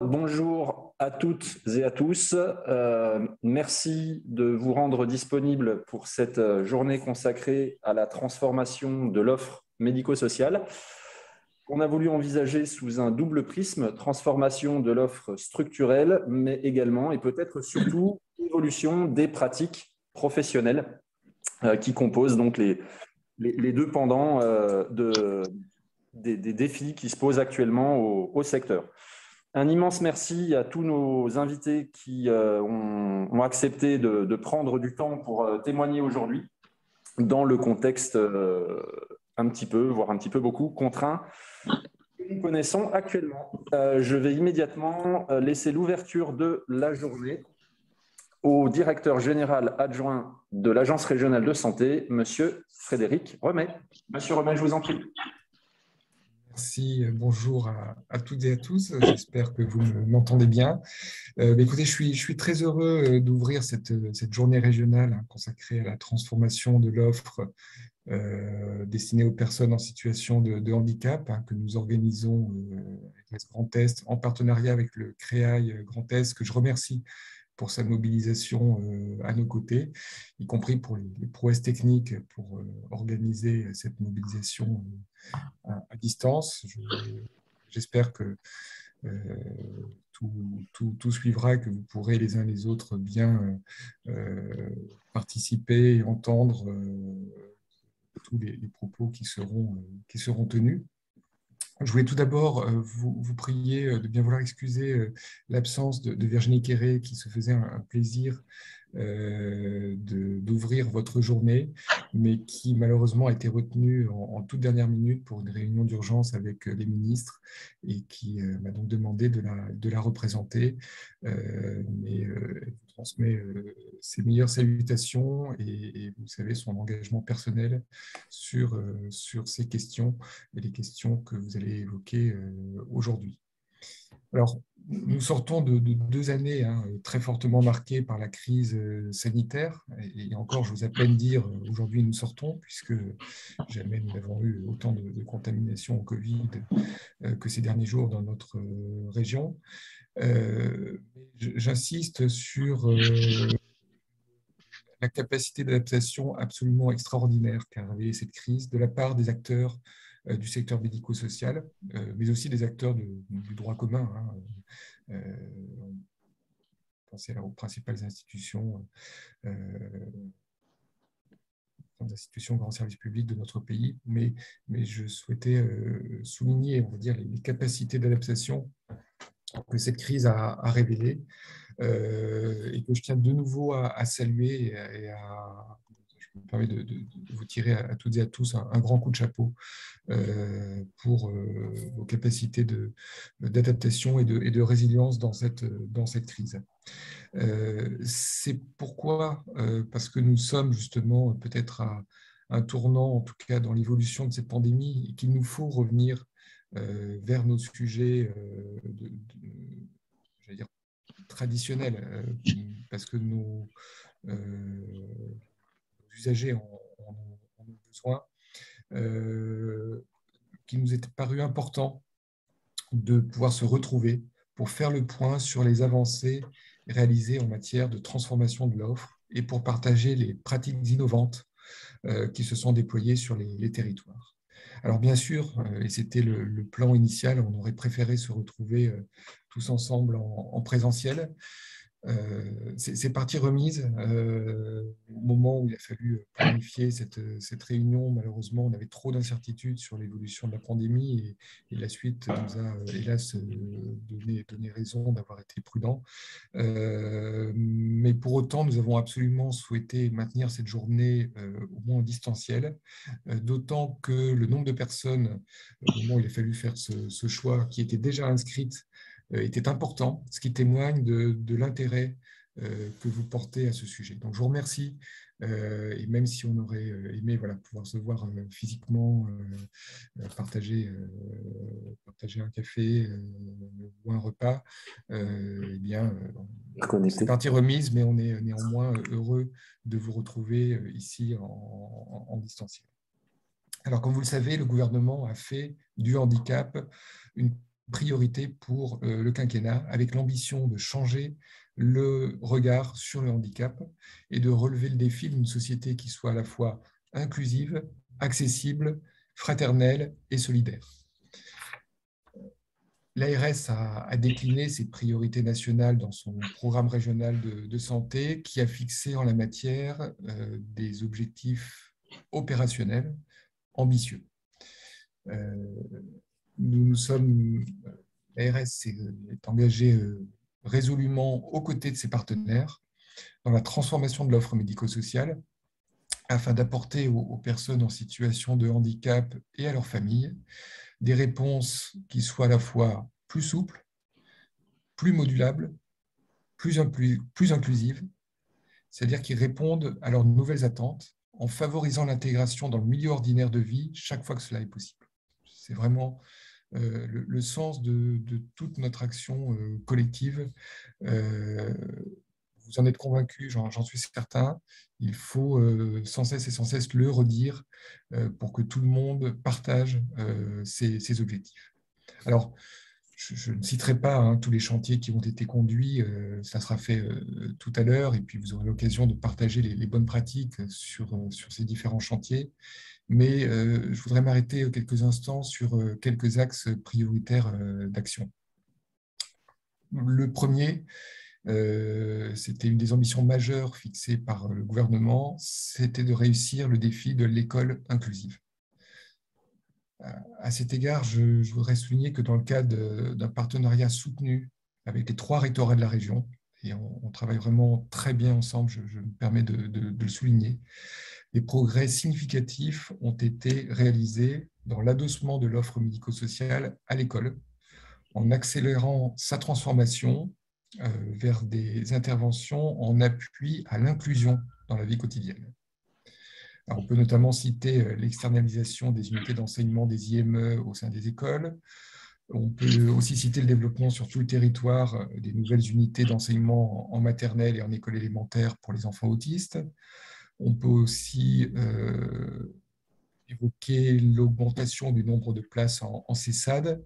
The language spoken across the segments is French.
Bonjour à toutes et à tous. Merci de vous rendre disponible pour cette journée consacrée à la transformation de l'offre médico-sociale qu'on a voulu envisager sous un double prisme, transformation de l'offre structurelle, mais également et peut-être surtout évolution des pratiques professionnelles qui composent donc les deux pendants des défis qui se posent actuellement au secteur. Un immense merci à tous nos invités qui ont accepté de prendre du temps pour témoigner aujourd'hui dans le contexte un petit peu, voire un petit peu beaucoup, contraint que nous connaissons actuellement. Je vais immédiatement laisser l'ouverture de la journée au directeur général adjoint de l'Agence régionale de santé, Monsieur Frédéric Remet. Monsieur Remet, je vous en prie. Merci, bonjour à toutes et à tous. J'espère que vous m'entendez bien. Écoutez, je suis très heureux d'ouvrir cette journée régionale consacrée à la transformation de l'offre destinée aux personnes en situation de handicap que nous organisons avec l'Est Grand Est en partenariat avec le CREAI Grand Est, que je remercie pour sa mobilisation à nos côtés, y compris pour les prouesses techniques pour organiser cette mobilisation à distance. J'espère que tout suivra et que vous pourrez les uns les autres bien participer et entendre tous les propos qui seront tenus. Je voulais tout d'abord vous prier de bien vouloir excuser l'absence de Virginie Quéré, qui se faisait un plaisir d'ouvrir votre journée, mais qui malheureusement a été retenue en toute dernière minute pour une réunion d'urgence avec les ministres et qui m'a donc demandé de la représenter. Mais elle vous transmet ses meilleures salutations et vous savez son engagement personnel sur ces questions et les questions que vous allez évoquer aujourd'hui. Alors, nous sortons de 2 années très fortement marquées par la crise sanitaire. Et encore, je vous à peine dire aujourd'hui nous sortons, puisque jamais nous n'avons eu autant de contamination au Covid que ces derniers jours dans notre région. J'insiste sur la capacité d'adaptation absolument extraordinaire qu'a révélée cette crise de la part des acteurs du secteur médico-social, mais aussi des acteurs du droit commun. Pensez aux principales institutions, grand service public de notre pays, mais je souhaitais souligner, on va dire, les capacités d'adaptation que cette crise a révélées et que je tiens de nouveau à saluer je me permets de vous tirer à toutes et à tous un grand coup de chapeau pour vos capacités d'adaptation et de résilience dans cette crise. C'est pourquoi, parce que nous sommes justement peut-être à un tournant, en tout cas dans l'évolution de cette pandémie, et qu'il nous faut revenir vers nos sujets j'allais dire, traditionnels, parce que nos usagers en ont besoin, qu'il nous est paru important de pouvoir se retrouver pour faire le point sur les avancées réalisées en matière de transformation de l'offre et pour partager les pratiques innovantes qui se sont déployées sur les territoires. Alors bien sûr, et c'était le plan initial, on aurait préféré se retrouver tous ensemble en présentiel. C'est partie remise au moment où il a fallu planifier cette réunion. Malheureusement, on avait trop d'incertitudes sur l'évolution de la pandémie et la suite nous a hélas donné raison d'avoir été prudents. Mais pour autant, nous avons absolument souhaité maintenir cette journée au moins en distanciel, d'autant que le nombre de personnes, au moment où il a fallu faire ce choix, qui étaient déjà inscrites, était important, ce qui témoigne de l'intérêt que vous portez à ce sujet. Donc, je vous remercie. Et même si on aurait aimé pouvoir se voir physiquement, partager un café ou un repas, eh bien, c'est partie remise, mais on est néanmoins heureux de vous retrouver ici en distanciel. Alors, comme vous le savez, le gouvernement a fait du handicap une priorité pour le quinquennat, avec l'ambition de changer le regard sur le handicap et de relever le défi d'une société qui soit à la fois inclusive, accessible, fraternelle et solidaire. L'ARS a décliné ses priorités nationales dans son programme régional de santé qui a fixé en la matière des objectifs opérationnels ambitieux. L'ARS est engagée résolument aux côtés de ses partenaires dans la transformation de l'offre médico-sociale afin d'apporter aux personnes en situation de handicap et à leurs familles des réponses qui soient à la fois plus souples, plus modulables, plus inclusives, c'est-à-dire qui répondent à leurs nouvelles attentes en favorisant l'intégration dans le milieu ordinaire de vie chaque fois que cela est possible. C'est vraiment le sens de toute notre action collective. Vous en êtes convaincus, j'en suis certain. Il faut sans cesse le redire pour que tout le monde partage ces objectifs. Alors, je ne citerai pas tous les chantiers qui ont été conduits, ça sera fait tout à l'heure, et puis vous aurez l'occasion de partager les bonnes pratiques sur ces différents chantiers. Mais je voudrais m'arrêter quelques instants sur quelques axes prioritaires d'action. Le premier, c'était une des ambitions majeures fixées par le gouvernement, c'était de réussir le défi de l'école inclusive. À cet égard, je voudrais souligner que dans le cadre d'un partenariat soutenu avec les 3 rectorats de la région, et on travaille vraiment très bien ensemble, je me permets de le souligner, des progrès significatifs ont été réalisés dans l'adossement de l'offre médico-sociale à l'école, en accélérant sa transformation vers des interventions en appui à l'inclusion dans la vie quotidienne. Alors, on peut notamment citer l'externalisation des unités d'enseignement des IME au sein des écoles. On peut aussi citer le développement sur tout le territoire des nouvelles unités d'enseignement en maternelle et en école élémentaire pour les enfants autistes. On peut aussi évoquer l'augmentation du nombre de places en CESAD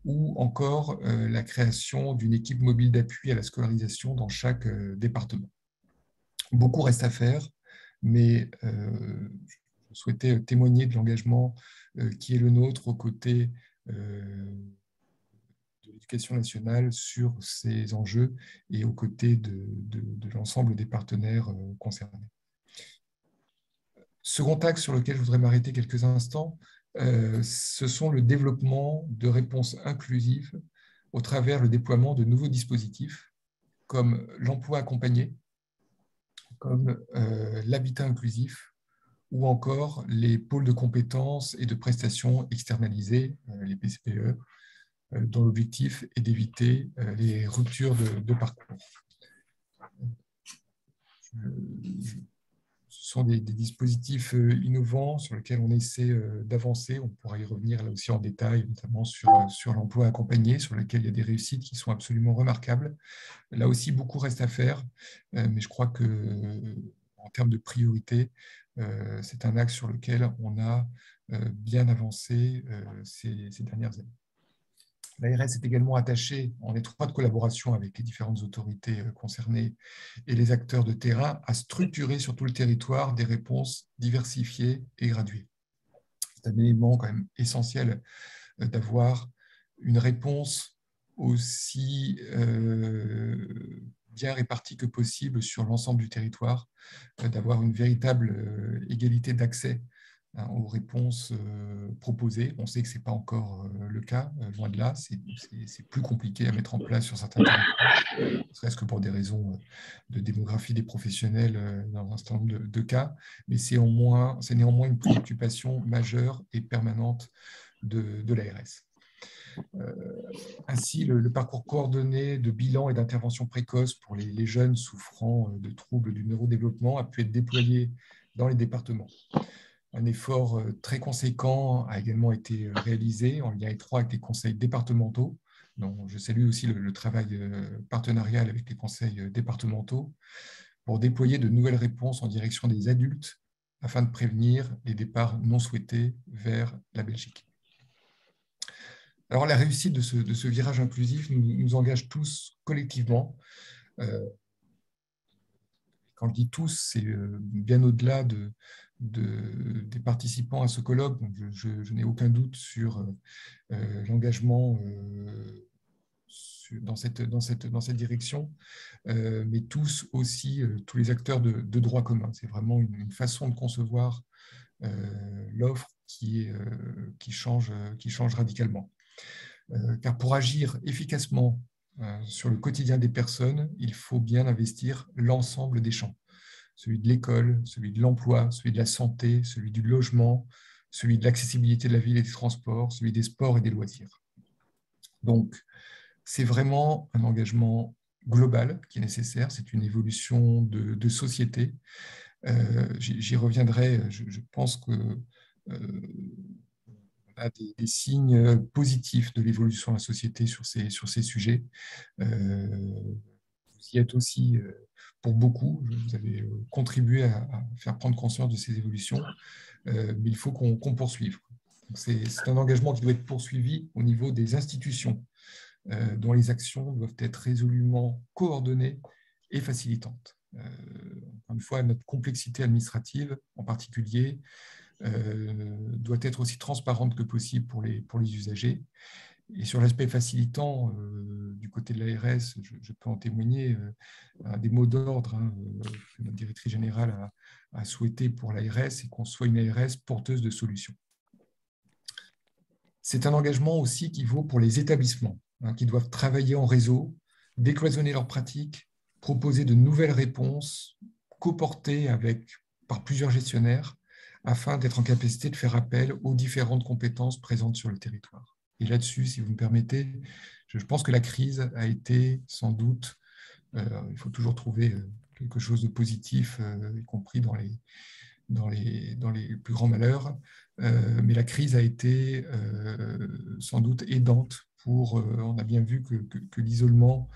ou encore la création d'une équipe mobile d'appui à la scolarisation dans chaque département. Beaucoup reste à faire, mais je souhaitais témoigner de l'engagement qui est le nôtre aux côtés de l'éducation nationale sur ces enjeux et aux côtés de l'ensemble des partenaires concernés. Second axe sur lequel je voudrais m'arrêter quelques instants, ce sont le développement de réponses inclusives au travers le déploiement de nouveaux dispositifs comme l'emploi accompagné, comme l'habitat inclusif ou encore les pôles de compétences et de prestations externalisées, les PCPE, dont l'objectif est d'éviter les ruptures de parcours. Ce sont des dispositifs innovants sur lesquels on essaie d'avancer. On pourra y revenir là aussi en détail, notamment sur l'emploi accompagné, sur lequel il y a des réussites qui sont absolument remarquables. Là aussi, beaucoup reste à faire, mais je crois qu'en termes de priorité, c'est un axe sur lequel on a bien avancé ces dernières années. L'ARS est également attachée, en étroite collaboration avec les différentes autorités concernées et les acteurs de terrain, à structurer sur tout le territoire des réponses diversifiées et graduées. C'est un élément quand même essentiel d'avoir une réponse aussi bien répartie que possible sur l'ensemble du territoire, d'avoir une véritable égalité d'accès aux réponses proposées. On sait que ce n'est pas encore le cas, loin de là, c'est plus compliqué à mettre en place sur certains territoires, ne serait-ce que pour des raisons de démographie des professionnels dans un certain nombre de cas, mais c'est néanmoins une préoccupation majeure et permanente de l'ARS. Ainsi, le parcours coordonné de bilan et d'intervention précoce pour les jeunes souffrant de troubles du neurodéveloppement a pu être déployé dans les départements. Un effort très conséquent a également été réalisé en lien étroit avec les conseils départementaux. Donc, je salue aussi le travail partenarial avec les conseils départementaux pour déployer de nouvelles réponses en direction des adultes afin de prévenir les départs non souhaités vers la Belgique. Alors, la réussite de ce virage inclusif nous engage tous collectivement. Quand je dis tous, c'est bien au-delà des participants à ce colloque. Donc je n'ai aucun doute sur l'engagement dans cette direction, mais tous aussi, tous les acteurs de droit commun. C'est vraiment une façon de concevoir l'offre qui change radicalement. Car pour agir efficacement sur le quotidien des personnes, il faut bien investir l'ensemble des champs. Celui de l'école, celui de l'emploi, celui de la santé, celui du logement, celui de l'accessibilité de la ville et des transports, celui des sports et des loisirs. Donc, c'est vraiment un engagement global qui est nécessaire, c'est une évolution de société. J'y reviendrai, je pense que on a des signes positifs de l'évolution de la société sur ces sujets. Vous y êtes aussi pour beaucoup, vous avez contribué à faire prendre conscience de ces évolutions, mais il faut qu'on poursuive. C'est un engagement qui doit être poursuivi au niveau des institutions, dont les actions doivent être résolument coordonnées et facilitantes. Encore une fois, notre complexité administrative, en particulier, doit être aussi transparente que possible pour les usagers. Et sur l'aspect facilitant, du côté de l'ARS, je peux en témoigner, des mots d'ordre que notre directrice générale a souhaité pour l'ARS, et qu'on soit une ARS porteuse de solutions. C'est un engagement aussi qui vaut pour les établissements, qui doivent travailler en réseau, décloisonner leurs pratiques, proposer de nouvelles réponses, coportées par plusieurs gestionnaires, afin d'être en capacité de faire appel aux différentes compétences présentes sur le territoire. Et là-dessus, si vous me permettez, je pense que la crise a été sans doute, il faut toujours trouver quelque chose de positif, y compris dans les plus grands malheurs, mais la crise a été sans doute aidante pour, on a bien vu que l'isolement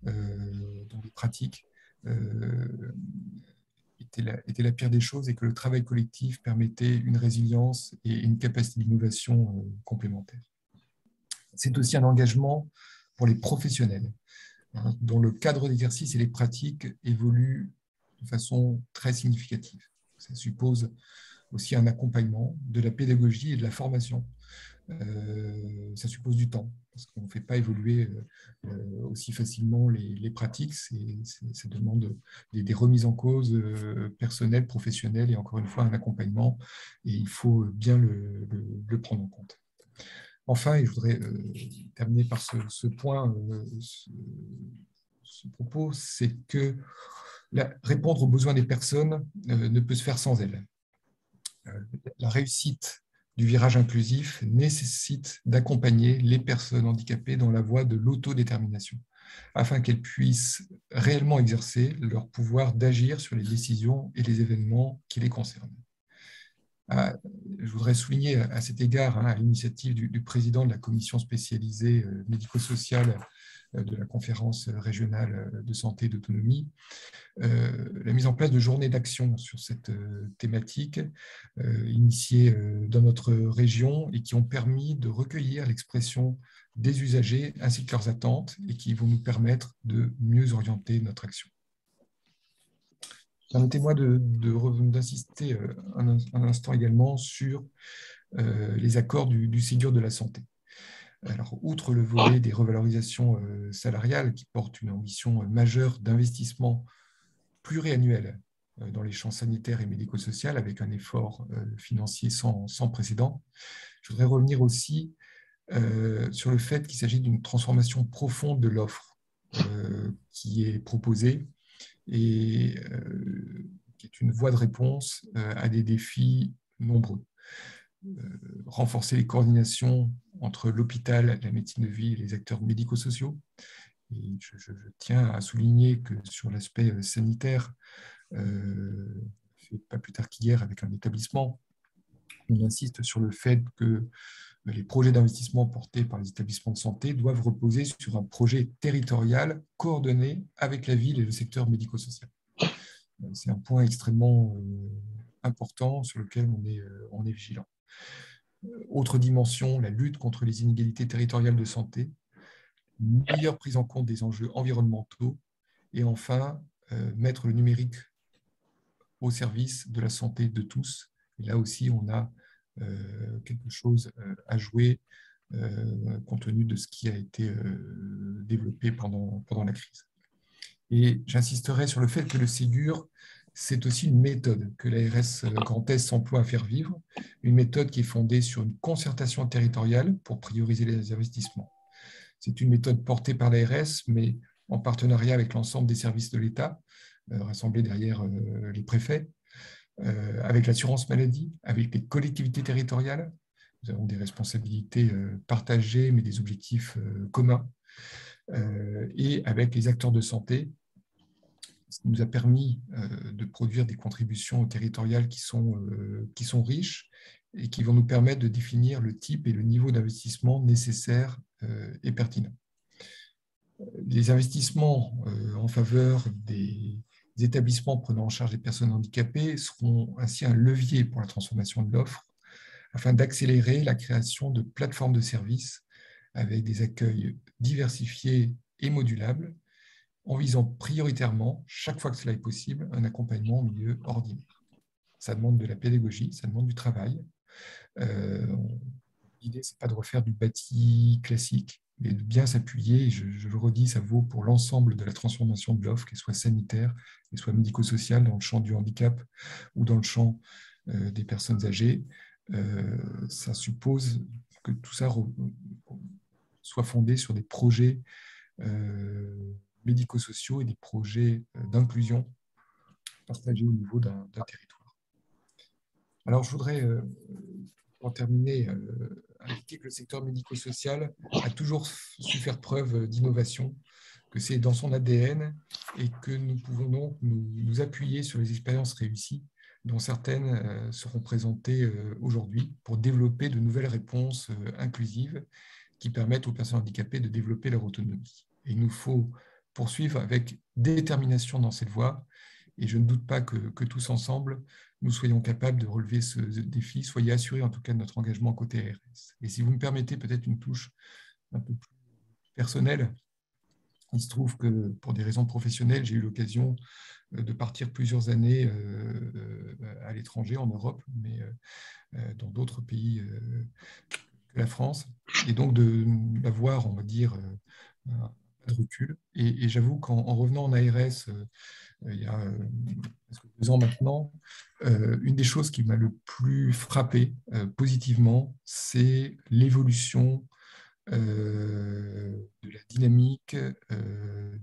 dans les pratiques était la pire des choses, et que le travail collectif permettait une résilience et une capacité d'innovation complémentaire. C'est aussi un engagement pour les professionnels, dont le cadre d'exercice et les pratiques évoluent de façon très significative. Ça suppose aussi un accompagnement, de la pédagogie et de la formation. Ça suppose du temps, parce qu'on ne fait pas évoluer aussi facilement les pratiques. Ça demande des remises en cause personnelles, professionnelles, et encore une fois un accompagnement, et il faut bien le prendre en compte. Enfin, et je voudrais terminer par ce point, ce propos, c'est que répondre aux besoins des personnes ne peut se faire sans elles. La réussite du virage inclusif nécessite d'accompagner les personnes handicapées dans la voie de l'autodétermination, afin qu'elles puissent réellement exercer leur pouvoir d'agir sur les décisions et les événements qui les concernent. Je voudrais souligner à cet égard, à l'initiative du président de la commission spécialisée médico-sociale de la conférence régionale de santé et d'autonomie, la mise en place de journées d'action sur cette thématique initiées dans notre région, et qui ont permis de recueillir l'expression des usagers ainsi que leurs attentes, et qui vont nous permettre de mieux orienter notre action. Permettez-moi d'insister un instant également sur les accords du Ségur de la santé. Alors, outre le volet des revalorisations salariales, qui portent une ambition majeure d'investissement pluriannuel dans les champs sanitaires et médico-social, avec un effort financier sans précédent, je voudrais revenir aussi sur le fait qu'il s'agit d'une transformation profonde de l'offre qui est proposée, et qui est une voie de réponse à des défis nombreux. Renforcer les coordinations entre l'hôpital, la médecine de ville et les acteurs médico-sociaux. Et je tiens à souligner que sur l'aspect sanitaire, pas plus tard qu'hier avec un établissement, on insiste sur le fait que les projets d'investissement portés par les établissements de santé doivent reposer sur un projet territorial coordonné avec la ville et le secteur médico-social. C'est un point extrêmement important sur lequel on est vigilant. Autre dimension, la lutte contre les inégalités territoriales de santé, une meilleure prise en compte des enjeux environnementaux et enfin, mettre le numérique au service de la santé de tous. Et là aussi, on a quelque chose à jouer compte tenu de ce qui a été développé pendant la crise. Et j'insisterai sur le fait que le Ségur, c'est aussi une méthode que l'ARS Grand Est s'emploie à faire vivre, une méthode qui est fondée sur une concertation territoriale pour prioriser les investissements. C'est une méthode portée par l'ARS, mais en partenariat avec l'ensemble des services de l'État, rassemblés derrière les préfets, avec l'assurance maladie, avec les collectivités territoriales. Nous avons des responsabilités partagées, mais des objectifs communs, et avec les acteurs de santé, ce qui nous a permis de produire des contributions territoriales qui sont riches et qui vont nous permettre de définir le type et le niveau d'investissement nécessaire et pertinent. Les investissements en faveur des établissements prenant en charge les personnes handicapées seront ainsi un levier pour la transformation de l'offre afin d'accélérer la création de plateformes de services avec des accueils diversifiés et modulables en visant prioritairement, chaque fois que cela est possible, un accompagnement en milieu ordinaire. Ça demande de la pédagogie, ça demande du travail. L'idée, ce n'est pas de refaire du bâti classique, mais de bien s'appuyer, et je le redis, ça vaut pour l'ensemble de la transformation de l'offre, qu'elle soit sanitaire, qu'elle soit médico-sociale, dans le champ du handicap ou dans le champ des personnes âgées. Ça suppose que tout ça soit fondé sur des projets médico-sociaux et des projets d'inclusion partagés au niveau d'un territoire. Alors, je voudrais, pour terminer, indiquer que le secteur médico-social a toujours su faire preuve d'innovation, que c'est dans son ADN et que nous pouvons donc nous appuyer sur les expériences réussies, dont certaines seront présentées aujourd'hui pour développer de nouvelles réponses inclusives qui permettent aux personnes handicapées de développer leur autonomie. Et il nous faut poursuivre avec détermination dans cette voie. Et je ne doute pas que tous ensemble, nous soyons capables de relever ce défi. Soyez assurés en tout cas de notre engagement côté ARS. Et si vous me permettez peut-être une touche un peu plus personnelle, il se trouve que pour des raisons professionnelles, j'ai eu l'occasion de partir plusieurs années à l'étranger, en Europe, mais dans d'autres pays que la France, et donc d'avoir, on va dire, de recul. Et j'avoue qu'en revenant en ARS, il y a presque 2 ans maintenant, une des choses qui m'a le plus frappé positivement, c'est l'évolution de la dynamique,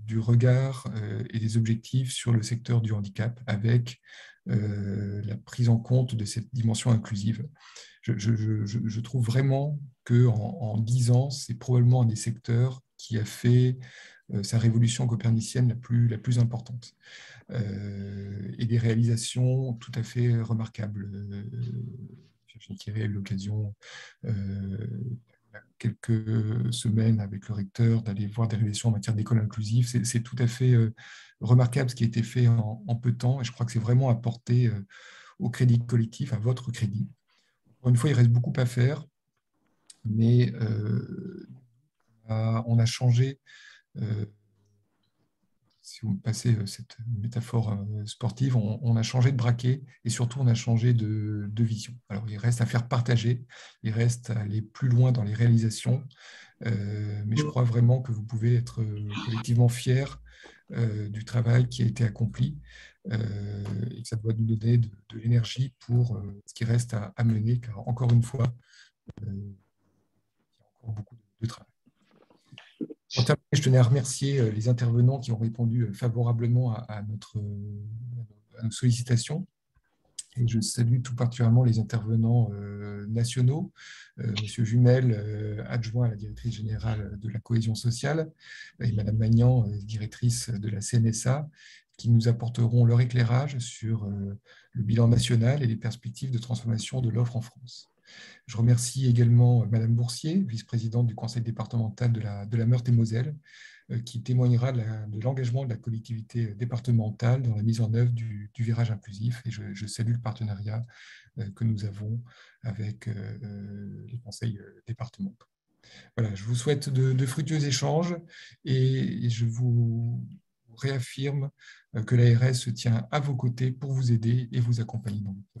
du regard et des objectifs sur le secteur du handicap avec la prise en compte de cette dimension inclusive. Je trouve vraiment qu'en 10 ans, c'est probablement un des secteurs qui a fait sa révolution copernicienne la plus importante. Et des réalisations tout à fait remarquables. Virginie Thierry a eu l'occasion quelques semaines avec le recteur d'aller voir des réalisations en matière d'école inclusive. C'est tout à fait remarquable ce qui a été fait en peu de temps, et je crois que c'est vraiment apporté au crédit collectif, à votre crédit. Encore une fois, il reste beaucoup à faire, mais on a changé, si vous me passez cette métaphore sportive, on a changé de braquet et surtout on a changé de vision. Alors il reste à faire partager, il reste à aller plus loin dans les réalisations, mais je crois vraiment que vous pouvez être collectivement fiers du travail qui a été accompli et que ça doit nous donner de l'énergie pour ce qui reste à mener, car encore une fois, il y a encore beaucoup de travail. Pour terminer, je tenais à remercier les intervenants qui ont répondu favorablement à nos sollicitations. Et je salue tout particulièrement les intervenants nationaux, Monsieur Jumel, adjoint à la directrice générale de la cohésion sociale, et Madame Magnan, directrice de la CNSA, qui nous apporteront leur éclairage sur le bilan national et les perspectives de transformation de l'offre en France. Je remercie également Madame Boursier, vice-présidente du conseil départemental de la Meurthe-et-Moselle, qui témoignera de l'engagement de la collectivité départementale dans la mise en œuvre du virage inclusif. Et je salue le partenariat que nous avons avec les conseils départementaux. Voilà, je vous souhaite de fructueux échanges et je vous réaffirme que l'ARS se tient à vos côtés pour vous aider et vous accompagner dans votre projet.